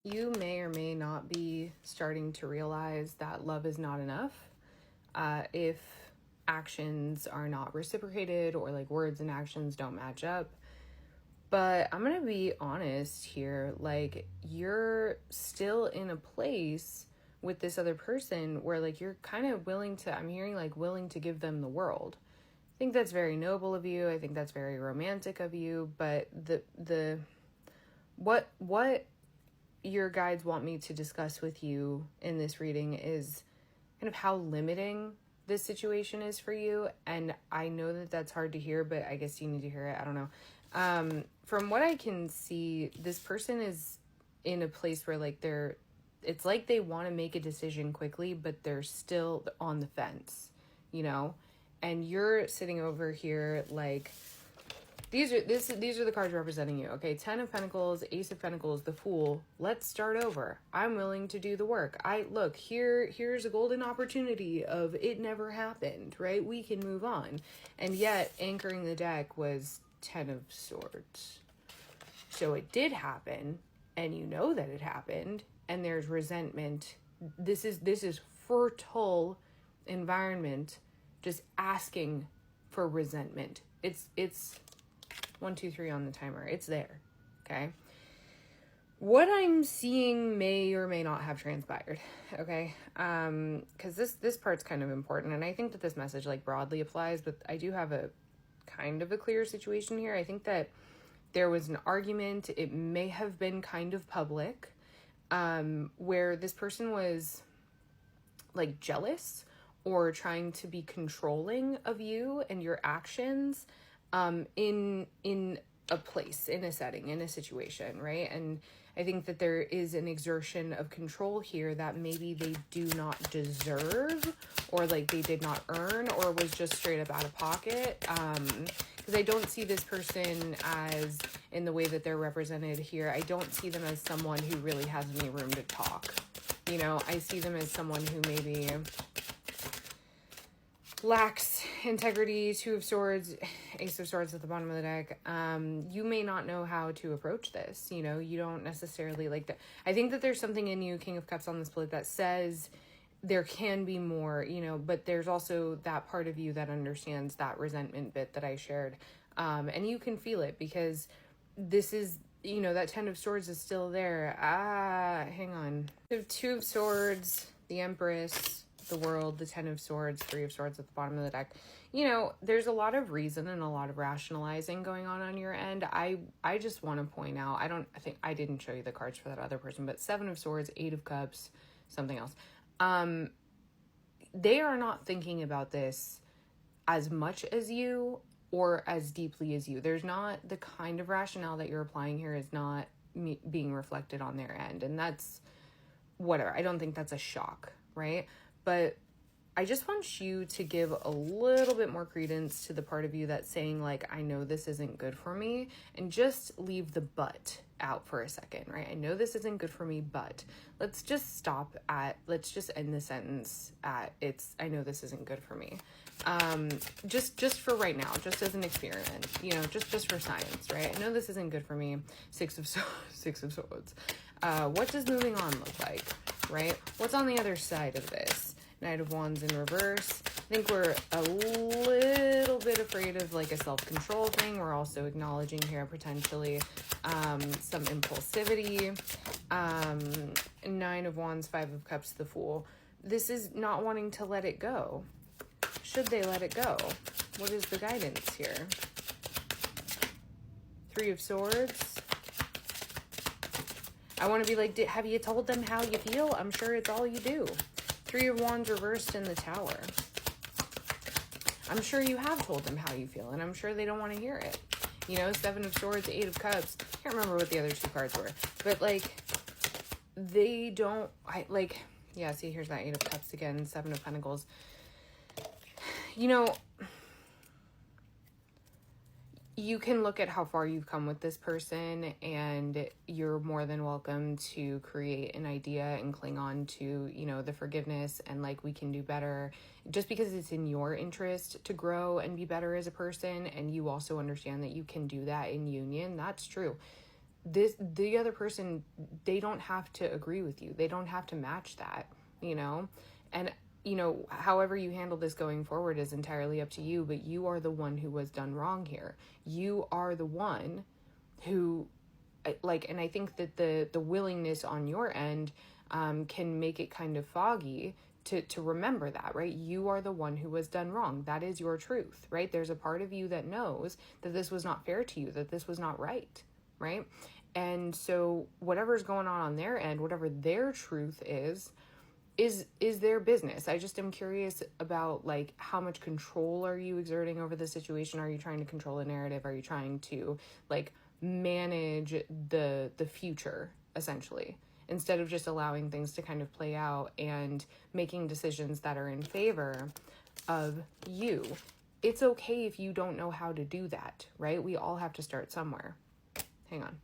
You may or may not be starting to realize that love is not enough if actions are not reciprocated or like words and actions don't match up. But I'm going to be honest here. Like, you're still in a place with this other person where like you're kind of willing to, I'm hearing like willing to give them the world. I think that's very noble of you. I think that's very romantic of you. But what your guides want me to discuss with you in this reading is kind of how limiting this situation is for you. And I know that that's hard to hear, but I guess you need to hear it. I don't know. From what I can see, this person is in a place where like it's like they want to make a decision quickly, but they're still on the fence, you know? And you're sitting over here like, these are the cards representing you, okay? 10 of Pentacles, Ace of Pentacles, the Fool. Let's start over. I'm willing to do the work. Here's a golden opportunity of it never happened, right? We can move on. And yet, anchoring the deck was 10 of Swords. So it did happen, and you know that it happened, and there's resentment. This is fertile environment just asking for resentment. It's 1, 2, 3 on the timer. It's there. Okay. What I'm seeing may or may not have transpired. Okay. Because this part's kind of important, and I think that this message like broadly applies, but I do have a kind of a clear situation here. I think that there was an argument. It may have been kind of public, where this person was like jealous or trying to be controlling of you and your actions in a place, in a setting, in a situation, right? And I think that there is an exertion of control here that maybe they do not deserve, or like they did not earn, or was just straight up out of pocket. Because I don't see this person as, in the way that they're represented here, I don't see them as someone who really has any room to talk. You know, I see them as someone who maybe lacks integrity. 2 of Swords, Ace of Swords at the bottom of the deck. You may not know how to approach this. You know, you don't necessarily like that. I think that there's something in you, King of Cups on the split, that says there can be more, you know, but there's also that part of you that understands that resentment bit that I shared. And you can feel it because this is, you know, that 10 of Swords is still there. Hang on. 2 of Swords, the Empress, the World, the 10 of Swords, 3 of Swords at the bottom of the deck. You know, there's a lot of reason and a lot of rationalizing going on your end. I just want to point out, I think I didn't show you the cards for that other person, but 7 of Swords, 8 of Cups, something else. They are not thinking about this as much as you or as deeply as you. There's not the kind of rationale that you're applying here is not being reflected on their end. And that's whatever. I don't think that's a shock, right? But I just want you to give a little bit more credence to the part of you that's saying like, I know this isn't good for me, and just leave the but out for a second, right? I know this isn't good for me, but let's just end the sentence at I know this isn't good for me. Just for right now, just as an experiment, you know, just for science, right? I know this isn't good for me. 6 of Swords. What does moving on look like, right? What's on the other side of this? Knight of Wands in reverse. I think we're a little bit afraid of like a self-control thing. We're also acknowledging here potentially some impulsivity. 9 of Wands, 5 of Cups, the Fool. This is not wanting to let it go. Should they let it go? What is the guidance here? 3 of Swords. I want to be like, have you told them how you feel? I'm sure it's all you do. 3 of Wands reversed in the Tower. I'm sure you have told them how you feel, and I'm sure they don't want to hear it. You know, 7 of Swords, 8 of Cups. Can't remember what the other 2 cards were. But, like, they don't... yeah, see, here's that 8 of Cups again. 7 of Pentacles. You know... You can look at how far you've come with this person, and you're more than welcome to create an idea and cling on to, you know, the forgiveness and like, we can do better, just because it's in your interest to grow and be better as a person. And you also understand that you can do that in union. That's true. the other person, they don't have to agree with you. They don't have to match that, you know? And, you know, however you handle this going forward is entirely up to you, but you are the one who was done wrong here. You are the one who, like, and I think that the willingness on your end can make it kind of foggy to remember that, right? You are the one who was done wrong. That is your truth, right? There's a part of you that knows that this was not fair to you, that this was not right, right? And so whatever's going on their end, whatever their truth is their business. I just am curious about, like, how much control are you exerting over the situation? Are you trying to control the narrative? Are you trying to, like, manage the future, essentially, instead of just allowing things to kind of play out and making decisions that are in favor of you? It's okay if you don't know how to do that, right? We all have to start somewhere. Hang on.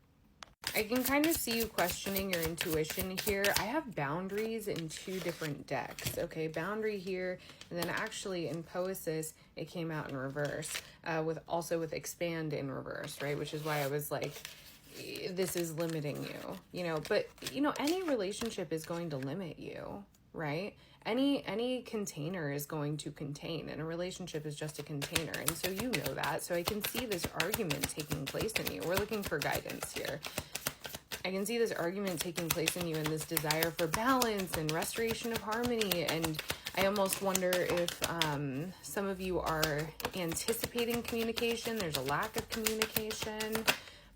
I can kind of see you questioning your intuition here. I have boundaries in 2 different decks. Okay, boundary here, and then actually in Poesis, it came out in reverse, with expand in reverse, right? Which is why I was like, this is limiting you, you know, but, you know, any relationship is going to limit you, right? Any container is going to contain, and a relationship is just a container. And so you know that. So I can see this argument taking place in you. We're looking for guidance here. I can see this argument taking place in you, and this desire for balance and restoration of harmony. And I almost wonder if some of you are anticipating communication. There's a lack of communication.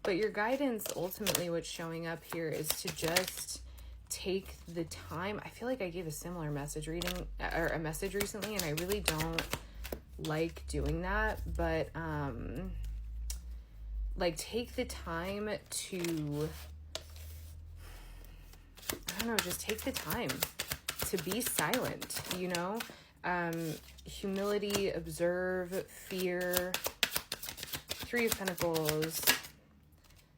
But your guidance, ultimately, what's showing up here is to just take the time. I feel like I gave a similar message reading, or a message recently, and I really don't like doing that. But, like, take the time to, I don't know, just take the time to be silent, you know? Humility, observe, fear, 3 of Pentacles,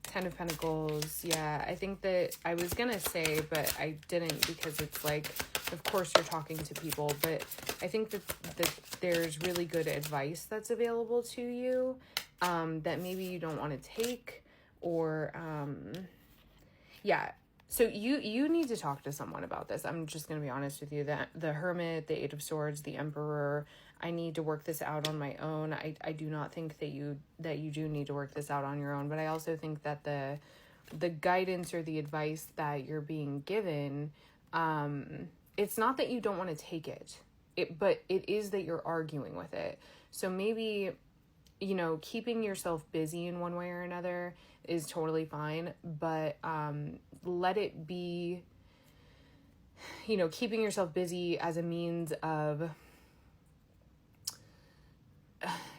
10 of Pentacles. Yeah, I think that I was gonna say, but I didn't, because it's like, of course you're talking to people, but I think that there's really good advice that's available to you that maybe you don't want to take, or yeah. So you need to talk to someone about this. I'm just going to be honest with you. That the Hermit, the 8 of Swords, the Emperor, I need to work this out on my own. I do not think that you do need to work this out on your own, but I also think that the guidance or the advice that you're being given, it's not that you don't want to take it, but it is that you're arguing with it. So maybe, you know, keeping yourself busy in one way or another is totally fine, but let it be, you know, keeping yourself busy as a means of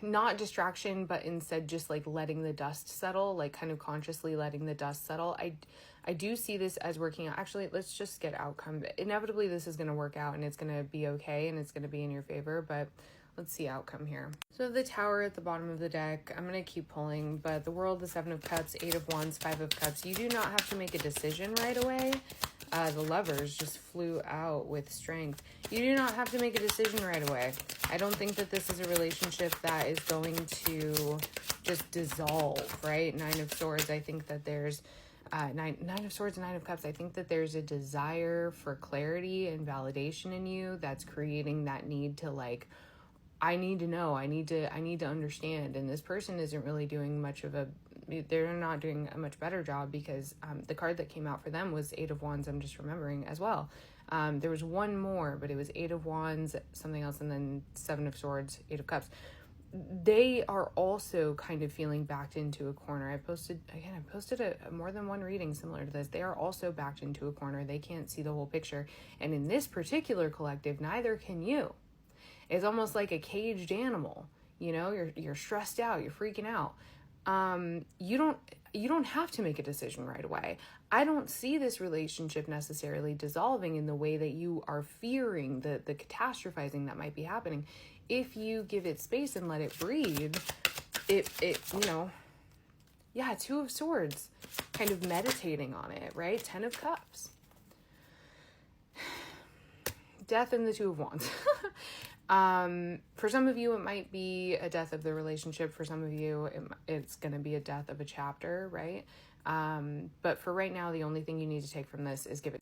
not distraction, but instead just like letting the dust settle, like kind of consciously letting the dust settle. I do see this as working out. Actually, let's just get outcome. Inevitably, this is going to work out, and it's going to be okay, and it's going to be in your favor, but let's see outcome here. So the Tower at the bottom of the deck, I'm going to keep pulling, but the World, the 7 of Cups, 8 of Wands, 5 of Cups. You do not have to make a decision right away. The Lovers just flew out with strength. You do not have to make a decision right away. I don't think that this is a relationship that is going to just dissolve, right? 9 of Swords, I think that there's Nine of Swords and 9 of Cups. I think that there's a desire for clarity and validation in you that's creating that need to, like, I need to know, I need to understand. And this person isn't really doing much of they're not doing a much better job, because the card that came out for them was 8 of Wands. I'm just remembering as well. There was one more, but it was 8 of Wands, something else, and then 7 of Swords, 8 of Cups. They are also kind of feeling backed into a corner. I posted a more than one reading similar to this. They are also backed into a corner. They can't see the whole picture. And in this particular collective, neither can you. It's almost like a caged animal. You know, you're stressed out, you're freaking out. You don't have to make a decision right away. I don't see this relationship necessarily dissolving in the way that you are fearing, the catastrophizing that might be happening. If you give it space and let it breathe, it you know, yeah, 2 of Swords, kind of meditating on it, right? 10 of Cups. Death and the 2 of Wands. For some of you, it might be a death of the relationship. For some of you, it's going to be a death of a chapter, right? But for right now, the only thing you need to take from this is give it